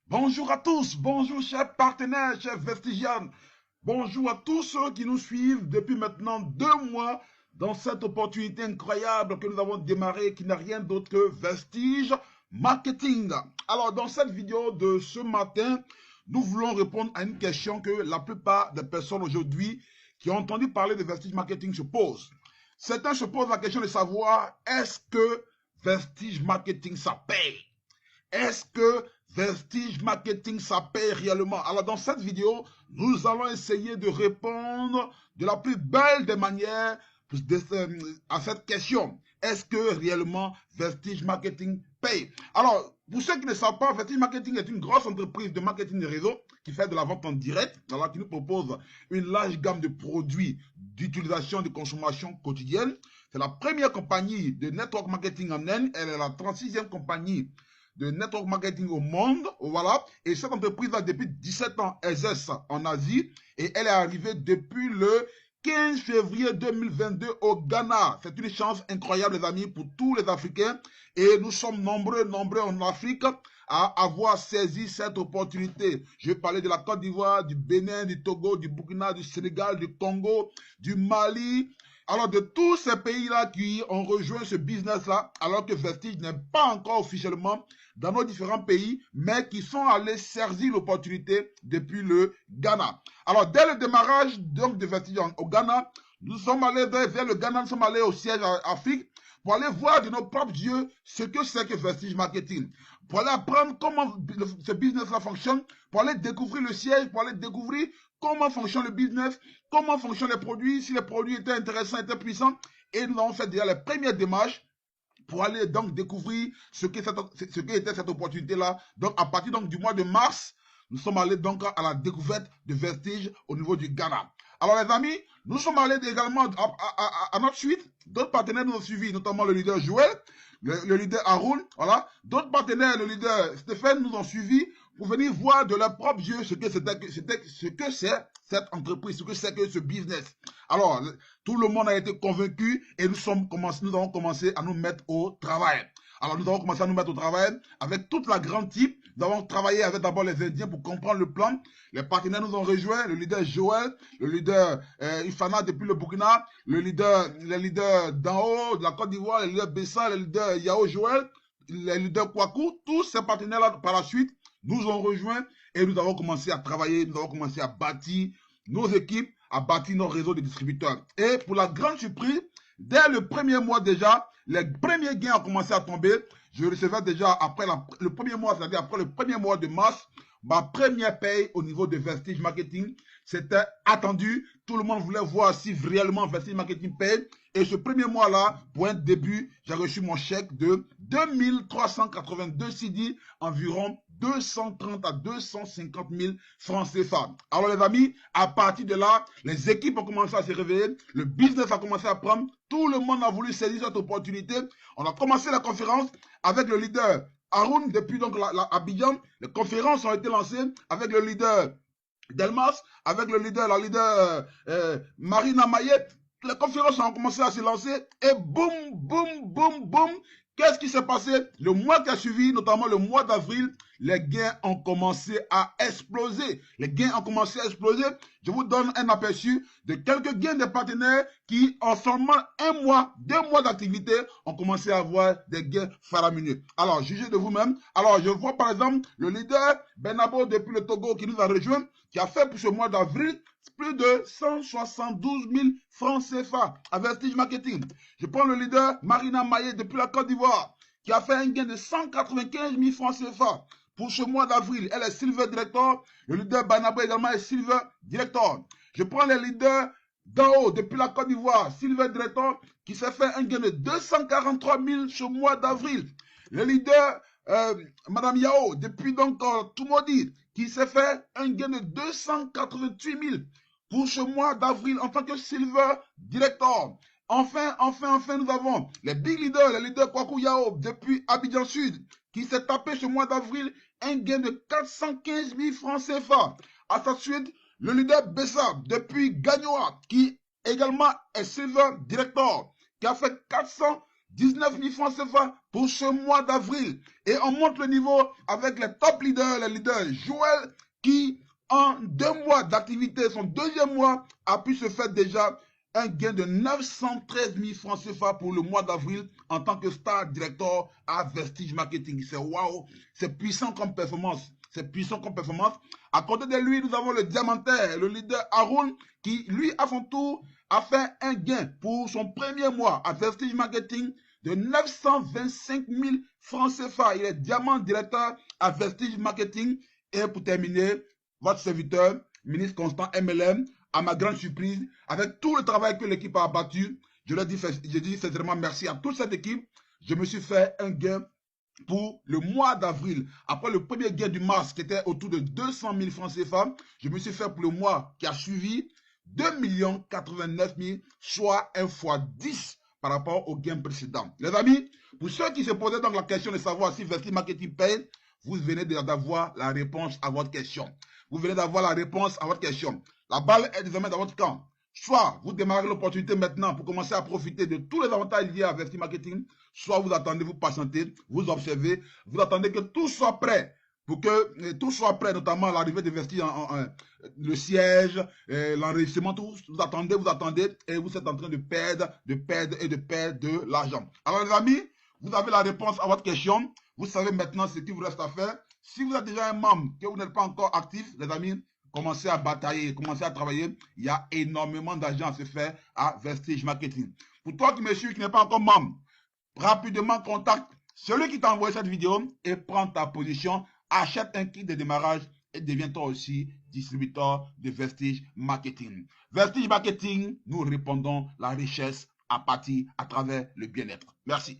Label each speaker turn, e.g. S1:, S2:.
S1: Bonjour à tous, bonjour chers partenaires, chers Vestigianes. Bonjour à tous ceux qui nous suivent depuis maintenant 2 mois dans cette opportunité incroyable que nous avons démarrée qui n'a rien d'autre que Vestige Marketing. Alors dans cette vidéo de ce matin, nous voulons répondre à une question que la plupart des personnes aujourd'hui qui ont entendu parler de Vestige Marketing se posent. Certains se posent la question de savoir est-ce que Vestige Marketing ça paye? Est-ce que Vestige Marketing, ça paye réellement? Alors, dans cette vidéo, nous allons essayer de répondre de la plus belle des manières à cette question. Est-ce que réellement Vestige Marketing paye? Alors, pour ceux qui ne savent pas, Vestige Marketing est une grosse entreprise de marketing de réseau qui fait de la vente en direct, alors qui nous propose une large gamme de produits d'utilisation et de consommation quotidienne. C'est la première compagnie de network marketing en Inde. Elle est la 36e compagnie de network marketing au monde, voilà. Et cette entreprise a depuis 17 ans exerce en Asie et elle est arrivée depuis le 15 février 2022 au Ghana. C'est une chance incroyable, les amis, pour tous les Africains. Et nous sommes nombreux en Afrique à avoir saisi cette opportunité. Je vais parler de la Côte d'Ivoire, du Bénin, du Togo, du Burkina, du Sénégal, du Congo, du Mali. Alors, de tous ces pays-là qui ont rejoint ce business-là, alors que Vestige n'est pas encore officiellement dans nos différents pays, mais qui sont allés saisir l'opportunité depuis le Ghana. Alors, dès le démarrage donc, de Vestige au Ghana, nous sommes allés vers le Ghana, nous sommes allés au siège Afrique pour aller voir de nos propres yeux ce que c'est que Vestige Marketing, pour aller apprendre comment ce business-là fonctionne, pour aller découvrir le siège, pour aller découvrir comment fonctionne le business, comment fonctionnent les produits, si les produits étaient intéressants, étaient puissants. Et nous avons fait déjà les premières démarches pour aller donc découvrir ce qu'était cette opportunité-là. Donc, à partir donc, du mois de mars, nous sommes allés donc à la découverte de Vestige au niveau du Ghana. Alors, les amis, nous sommes allés également à notre suite. D'autres partenaires nous ont suivis, notamment le leader Joël, le leader Haroun, voilà. D'autres partenaires, le leader Stéphane, nous ont suivis pour venir voir de leurs propres yeux ce que c'est cette entreprise, ce que c'est que ce business. Alors, tout le monde a été convaincu et nous avons commencé à nous mettre au travail. Alors, nous avons commencé à nous mettre au travail avec toute la grande type. Nous avons travaillé avec d'abord les Indiens pour comprendre le plan. Les partenaires nous ont rejoints, le leader Joël, le leader Ifana depuis le Burkina, les leaders d'en haut de la Côte d'Ivoire, le leader Bessa, le leader Yao Joël, les leaders Kwaku, tous ces partenaires-là par la suite nous ont rejoints et nous avons commencé à travailler, nous avons commencé à bâtir nos équipes, à bâtir nos réseaux de distributeurs. Et pour la grande surprise, dès le premier mois déjà, les premiers gains ont commencé à tomber. Je recevais déjà après le premier mois, c'est-à-dire après le premier mois de mars, ma première paye au niveau de Vestige Marketing. C'était attendu. Tout le monde voulait voir si réellement Vestige Marketing paye. Et ce premier mois-là, pour un début, j'ai reçu mon chèque de 2382 CD, environ 230 à 250 000 francs CFA. Alors les amis, à partir de là, les équipes ont commencé à se réveiller, le business a commencé à prendre, tout le monde a voulu saisir cette opportunité. On a commencé la conférence avec le leader Haroun depuis donc Abidjan. Les conférences ont été lancées avec le leader Delmas, avec la leader Marina Mayette. Les conférences ont commencé à se lancer et boum, boum, boum, boum. Qu'est-ce qui s'est passé? Le mois qui a suivi, notamment le mois d'avril, les gains ont commencé à exploser. Les gains ont commencé à exploser. Je vous donne un aperçu de quelques gains des partenaires qui, en seulement 1 mois, 2 mois d'activité, ont commencé à avoir des gains faramineux. Alors, jugez de vous-même. Alors, je vois par exemple le leader Benabo depuis le Togo qui nous a rejoint, qui a fait pour ce mois d'avril plus de 172 000 francs CFA à Vestige Marketing. Je prends le leader Marina Maillet depuis la Côte d'Ivoire, qui a fait un gain de 195 000 francs CFA. Pour ce mois d'avril, elle est Silver Director. Le leader Banabo également est Silver Director. Je prends les leaders d'en haut depuis la Côte d'Ivoire, Silver Director, qui s'est fait un gain de 243 000 ce mois d'avril. Le leader Madame Yao, depuis donc Tumodi, qui s'est fait un gain de 288 000 pour ce mois d'avril en tant que Silver Director. Enfin, nous avons les big leaders, les leaders Kwaku Yao depuis Abidjan Sud, qui s'est tapé ce mois d'avril un gain de 415 000 francs CFA. À sa suite, le leader Bessa depuis Gagnoa, qui également est Silver Director, qui a fait 410 19 000 francs CFA pour ce mois d'avril. Et on monte le niveau avec les top leaders, les leaders Joël, qui en 2 mois d'activité, son 2e mois, a pu se faire déjà un gain de 913 000 francs CFA pour le mois d'avril en tant que star director à Vestige Marketing. C'est waouh, c'est puissant comme performance. C'est puissant comme performance. À côté de lui, nous avons le diamantaire, le leader Haroun, qui lui, à son tour, a fait un gain pour son 1er mois à Vestige Marketing de 925 000 francs CFA. Il est diamant directeur à Vestige Marketing. Et pour terminer, votre serviteur, ministre Constant MLM, à ma grande surprise, avec tout le travail que l'équipe a abattu, je dis sincèrement merci à toute cette équipe. Je me suis fait un gain pour le mois d'avril. Après le premier gain du mars qui était autour de 200 000 francs CFA, je me suis fait pour le mois qui a suivi 2 89 000, soit 1 fois 10 par rapport au gain précédent. Les amis, pour ceux qui se posaient donc la question de savoir si Vestige Marketing paye, vous venez d'avoir la réponse à votre question. Vous venez d'avoir la réponse à votre question. La balle est désormais dans votre camp. Soit vous démarrez l'opportunité maintenant pour commencer à profiter de tous les avantages liés à Vestige Marketing, soit vous attendez, vous patientez, vous observez, vous attendez que tout soit prêt. Pour que tout soit prêt, notamment l'arrivée de Vestige, le siège, l'enregistrement, tout, vous attendez, et vous êtes en train de perdre de l'argent. Alors les amis, vous avez la réponse à votre question. Vous savez maintenant ce qu'il vous reste à faire. Si vous êtes déjà un membre, que vous n'êtes pas encore actif, les amis, commencez à batailler, commencez à travailler. Il y a énormément d'argent à se faire à Vestige Marketing. Pour toi qui me suis, qui n'est pas encore membre, rapidement contacte celui qui t'a envoyé cette vidéo et prends ta position. Achète un kit de démarrage et deviens-toi aussi distributeur de Vestige Marketing. Vestige Marketing, nous répondons la richesse à travers le bien-être. Merci.